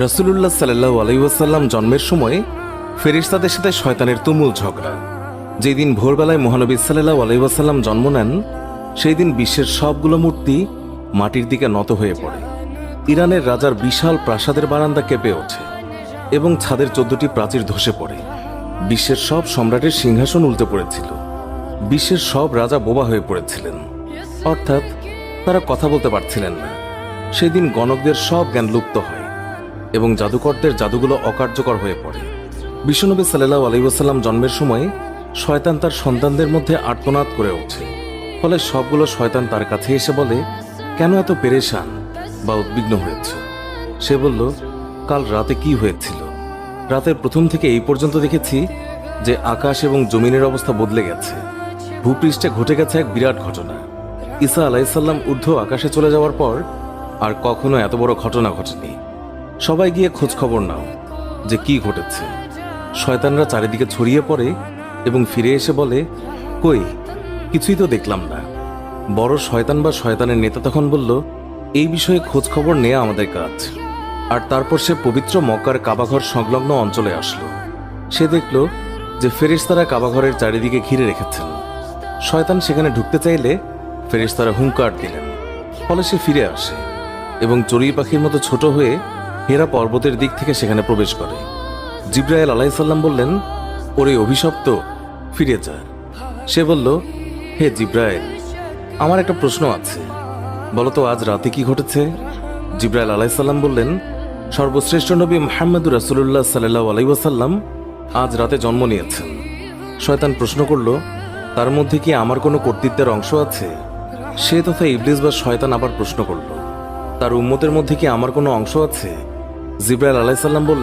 রাসূলুল্লাহ সাল্লাল্লাহু আলাইহি ওয়াসাল্লাম জন্মের সময় ফেরেশতাদের সাথে শয়তানের তুমুল ঝগড়া। যেদিন ভোরবেলায় মহানবী সাল্লাল্লাহু আলাইহি ওয়াসাল্লাম জন্ম নেন, সেই দিন বিশ্বের সবগুলো মূর্তি মাটির দিকে নত হয়ে পড়ে। ইরানের রাজার বিশাল প্রাসাদের বারান্দা কেঁপে ওঠে এবং ছাদের 14টি প্রাচীর ধসে পড়ে। বিশ্বের সব সম্রাটের সিংহাসন উল্টে পড়েছিল। বিশ্বের সব রাজা বোবা হয়ে পড়েছিলেন, অর্থাৎ তারা কথা বলতে পারছিলেন না। সেদিন গণকদের সব জ্ঞান লুপ্ত হয় এবং জাদুকরদের জাদুগুলো অকার্যকর হয়ে পড়ে। বিশ্বনবী সাল্লাল্লাহু আলাইহি ওয়াসাল্লাম জন্মের সময় শয়তান তার সন্তানদের মধ্যে আর্তনাদ করে ওঠে। ফলে সবগুলো শয়তান তার কাছে এসে বলে, কেন এত পেরেশান বা উদ্বিগ্ন হয়েছ? সে বলল, কাল রাতে কি হয়েছিল? রাতের প্রথম থেকে এই পর্যন্ত দেখেছি যে আকাশ এবং জমিনের অবস্থা বদলে গেছে। ভূপৃষ্ঠে ঘটে গেছে এক বিরাট ঘটনা। ঈসা আলাইহিসসালাম ঊর্ধ্ব আকাশে চলে যাওয়ার পর আর কখনো এত বড় ঘটনা ঘটেনি। সবাই গিয়ে খোঁজ খবর নাও যে কি ঘটেছে। শয়তানরা চারিদিকে ছড়িয়ে পড়ে এবং ফিরে এসে বলে, কই, কিছুই তো দেখলাম না। বড় শয়তান বা শয়তানের নেতা তখন বলল, এই বিষয়ে খোঁজ খবর নেওয়া আমাদের কাজ। আর তারপর সে পবিত্র মক্কার কাবাঘর সংলগ্ন অঞ্চলে আসলো। সে দেখল যে ফেরেশতারা কাবাঘরের চারিদিকে ঘিরে রেখেছেন। শয়তান সেখানে ঢুকতে চাইলে ফেরেশতারা হুঙ্কার দিলেন। ফলে সে ফিরে আসে এবং চড়ুই পাখির মতো ছোট হয়ে হেরা পর্বতের দিক থেকে সেখানে প্রবেশ করে। জিবরাইল আলাইহিস সালাম বললেন, ওরে অভিশপ্ত, ফিরে যা। সে বলল, হে জিবরাইল, আমার একটা প্রশ্ন আছে, বলতো আজ রাতে কি ঘটেছে? জিবরাইল আলাইহিস সালাম বললেন, সর্বশ্রেষ্ঠ নবী মুহাম্মদুর রাসূলুল্লাহ সাল্লাল্লাহু আলাইহি ওয়াসাল্লাম আজ রাতে জন্ম নিয়েছেন। শয়তান প্রশ্ন করল, তার মধ্যে কি আমার কোনো কর্তৃত্বের অংশ আছে? সে তথা ইবলিস বা শয়তান আবার প্রশ্ন করল, তার উম্মতের মধ্যে কি আমার কোনো অংশ আছে? জিবরাইল আলাইহিস সালাম বললেন,